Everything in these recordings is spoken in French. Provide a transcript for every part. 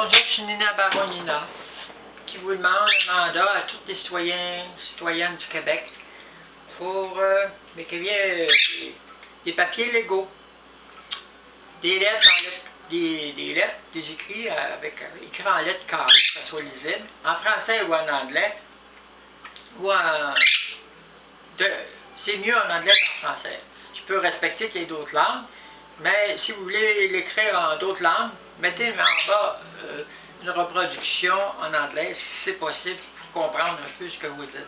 Bonjour, je suis Nina Baronina, qui vous demande un mandat à tous les citoyens et citoyennes du Québec pour des papiers légaux, des lettres, des écrits écrits en lettres carrées, que ça soit lisible, en français ou en anglais, c'est mieux en anglais qu'en français. Je peux respecter qu'il y ait d'autres langues, mais si vous voulez l'écrire en d'autres langues, mettez en bas une reproduction en anglais, si c'est possible, pour comprendre un peu ce que vous dites.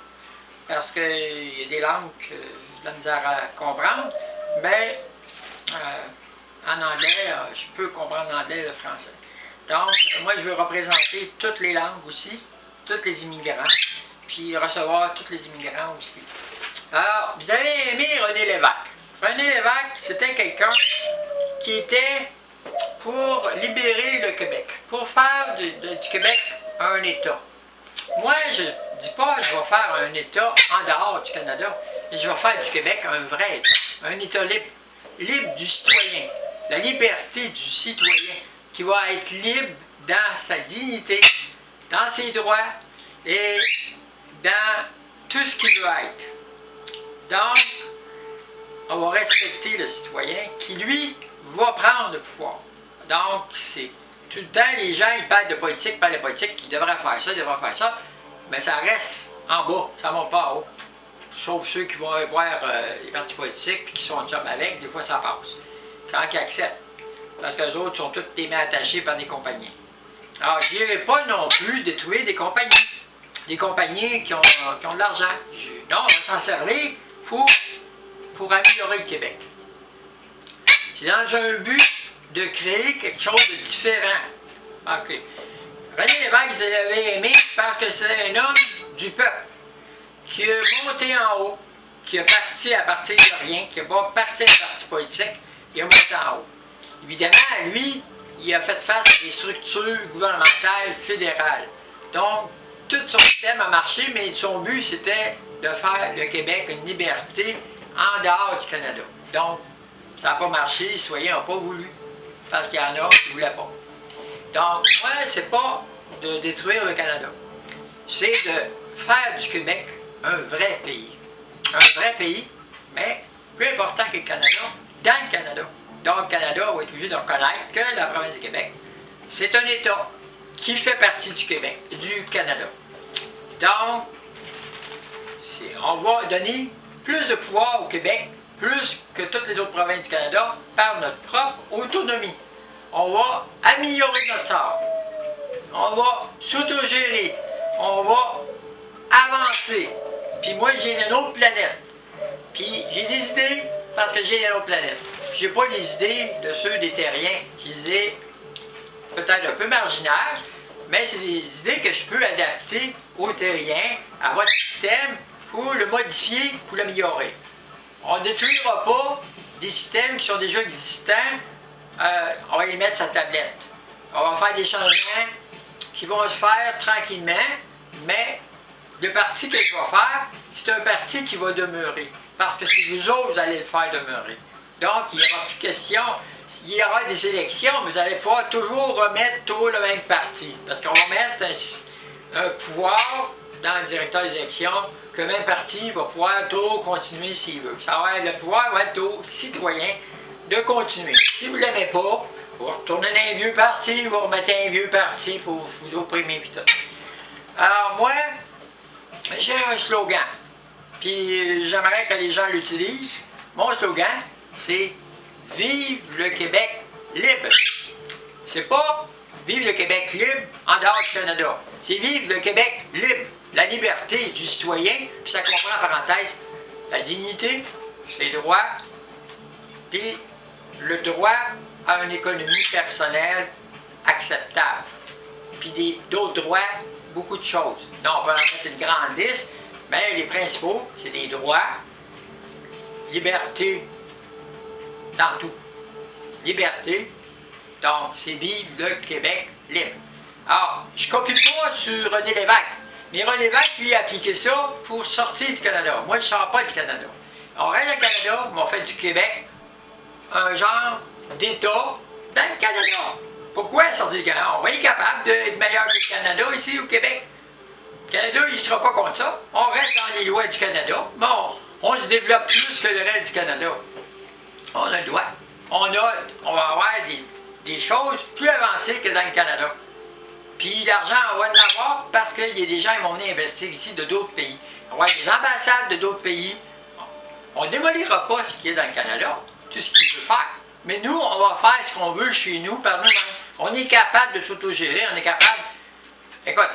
Parce qu'il y a des langues que j'ai de la misère à comprendre, mais en anglais, je peux comprendre l'anglais et le français. Donc, moi, je veux représenter toutes les langues aussi, tous les immigrants, puis recevoir tous les immigrants aussi. Alors, vous avez aimé René Lévesque. René Lévesque, c'était quelqu'un qui était pour libérer le Québec, pour faire du Québec un État. Moi, je ne dis pas que je vais faire un État en dehors du Canada, mais je vais faire du Québec un vrai État, un État libre, libre du citoyen, la liberté du citoyen, qui va être libre dans sa dignité, dans ses droits et dans tout ce qu'il veut être. Donc, on va respecter le citoyen qui, lui, va prendre le pouvoir. Donc, c'est tout le temps, les gens, ils parlent de politique, qui devraient faire ça, mais ça reste en bas, ça ne monte pas en haut. Sauf ceux qui vont voir les partis politiques et qui sont en job avec, des fois ça passe. Quand ils acceptent. Parce que les autres sont tous des mains attachées par des compagnies. Alors, je ne dirais pas non plus détruire des compagnies. Des compagnies qui ont de l'argent. Non, on va s'en servir pour améliorer le Québec. C'est dans un but de créer quelque chose de différent. OK. René Lévesque, vous l'avez aimé parce que c'est un homme du peuple qui est monté en haut, qui est parti à partir de rien, qui n'est pas parti à un parti politique, il est monté en haut. Évidemment, lui, il a fait face à des structures gouvernementales fédérales. Donc, tout son système a marché, mais son but, c'était de faire le Québec une liberté en dehors du Canada. Donc, ça n'a pas marché, les citoyens n'ont pas voulu, parce qu'il y en a qui ne voulaient pas. Donc, moi, c'est pas de détruire le Canada, c'est de faire du Québec un vrai pays. Un vrai pays, mais plus important que le Canada, dans le Canada. Donc, le Canada va être obligé de reconnaître que la province du Québec, c'est un État qui fait partie du Québec, du Canada. Donc, on va donner plus de pouvoir au Québec, plus que toutes les autres provinces du Canada, par notre propre autonomie. On va améliorer notre sort. On va s'autogérer. On va avancer. Puis moi, j'ai une autre planète. Puis j'ai des idées parce que j'ai une autre planète. J'ai pas les idées de ceux des terriens. J'ai des idées peut-être un peu marginales, mais c'est des idées que je peux adapter aux terriens, à votre système, pour le modifier, pour l'améliorer. On ne détruira pas des systèmes qui sont déjà existants, on va les mettre sur la tablette. On va faire des changements qui vont se faire tranquillement, mais le parti que je vais faire, c'est un parti qui va demeurer. Parce que c'est vous autres, vous allez le faire demeurer. Donc, il n'y aura plus question, il y aura des élections, vous allez pouvoir toujours remettre tout le même parti. Parce qu'on va mettre un pouvoir dans le directeur des élections, que le même parti va pouvoir tout continuer s'il veut. Ça va être, le pouvoir va être aux citoyens de continuer. Si vous ne l'aimez pas, vous retournez dans un vieux parti, vous remettez un vieux parti pour vous opprimer et tout. Alors moi, j'ai un slogan, puis j'aimerais que les gens l'utilisent. Mon slogan, c'est « Vive le Québec libre ». C'est pas « Vive le Québec libre en dehors du Canada ». C'est « Vive le Québec libre ». La liberté du citoyen, puis ça comprend en parenthèse la dignité, ses droits, puis le droit à une économie personnelle acceptable. Puis d'autres droits, beaucoup de choses. Donc on peut en mettre une grande liste, mais les principaux, c'est des droits, liberté dans tout. Liberté, donc c'est vive le Québec libre. Alors, je ne copie pas sur René Lévesque. Mais René Lévesque, lui, a appliqué ça pour sortir du Canada. Moi, je ne sors pas du Canada. On reste au Canada, mais on fait du Québec un genre d'État dans le Canada. Pourquoi sortir du Canada? On va être capable d'être meilleur que le Canada ici au Québec. Le Canada, il ne sera pas contre ça. On reste dans les lois du Canada. Bon, on se développe plus que le reste du Canada. On a le droit. On va avoir des choses plus avancées que dans le Canada. Puis l'argent, on va en avoir parce qu'il y a des gens qui vont venir investir ici de d'autres pays. On va avoir des ambassades de d'autres pays. On ne démolira pas ce qui est dans le Canada, tout ce qu'il veut faire. Mais nous, on va faire ce qu'on veut chez nous par nous-mêmes. On est capable de s'autogérer, on est capable... Écoute,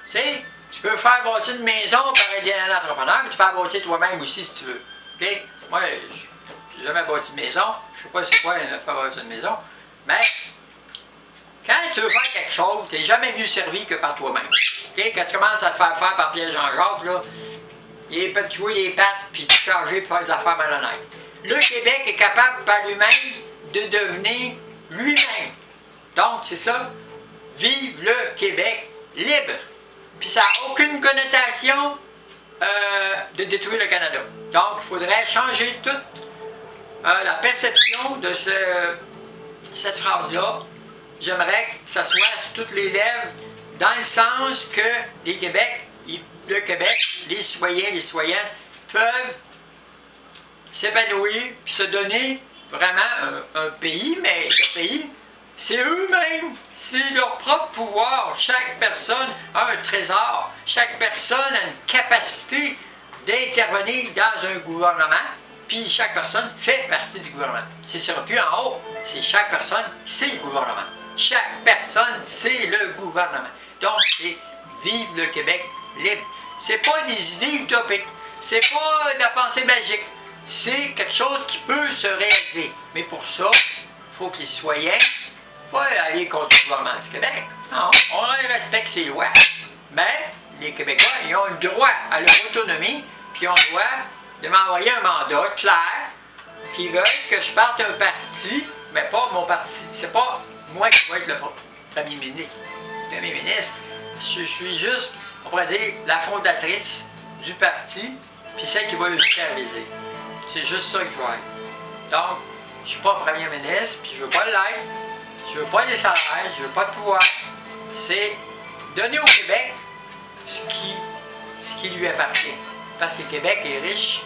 tu sais, tu peux faire bâtir une maison par aider un entrepreneur, mais tu peux la bâtir toi-même aussi si tu veux. OK? Moi, je n'ai jamais bâti de maison. Je ne sais pas c'est quoi ne pas bâtir une maison. Mais quand tu veux faire quelque chose, tu n'es jamais mieux servi que par toi-même. OK? Quand tu commences à te faire faire par Pierre-Jean-Jacques, là, tu vois les pattes, puis tu charges pour faire des affaires malhonnêtes. Le Québec est capable par lui-même de devenir lui-même. Donc, c'est ça. Vive le Québec libre. Puis ça n'a aucune connotation de détruire le Canada. Donc, il faudrait changer toute la perception de cette phrase-là. J'aimerais que ça soit sur toutes les lèvres, dans le sens que le Québec, les citoyens, les citoyennes peuvent s'épanouir puis se donner vraiment un pays, mais le pays, c'est eux-mêmes, c'est leur propre pouvoir. Chaque personne a un trésor, chaque personne a une capacité d'intervenir dans un gouvernement, puis chaque personne fait partie du gouvernement. C'est sur plus en haut, c'est chaque personne, c'est le gouvernement. Chaque personne, c'est le gouvernement. Donc, c'est vive le Québec libre. C'est pas des idées utopiques, c'est pas de la pensée magique. C'est quelque chose qui peut se réaliser. Mais pour ça, il faut que les citoyens pas aller contre le gouvernement du Québec. Non, on respecte ses lois. Mais les Québécois, ils ont le droit à leur autonomie, puis on doit de m'envoyer un mandat clair qui veut que je parte d'un parti, mais pas mon parti. C'est pas moi qui vais être le premier ministre. Je suis juste, on pourrait dire, la fondatrice du parti, puis celle qui va le superviser. C'est juste ça que je veux être. Donc, je ne suis pas premier ministre, puis je ne veux pas l'être. Je ne veux pas les salaires, je ne veux pas de pouvoir. C'est donner au Québec ce qui lui appartient. Parce que le Québec est riche,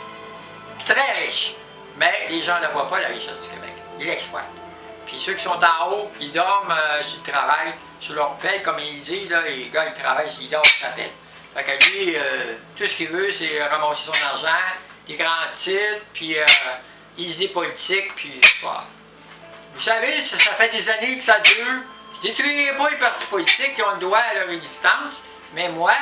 très riche. Mais les gens ne voient pas, la richesse du Québec. Ils l'exploitent. Puis ceux qui sont en haut, ils dorment sur le travail, sur leur paie, comme ils disent, là, les gars, ils travaillent, ils dorment sur la paie. Fait que lui, tout ce qu'il veut, c'est ramasser son argent, des grands titres, puis les idées politiques, puis voilà. Vous savez, ça fait des années que ça dure. Je ne détruirai pas les partis politiques qui ont le droit à leur existence, mais moi,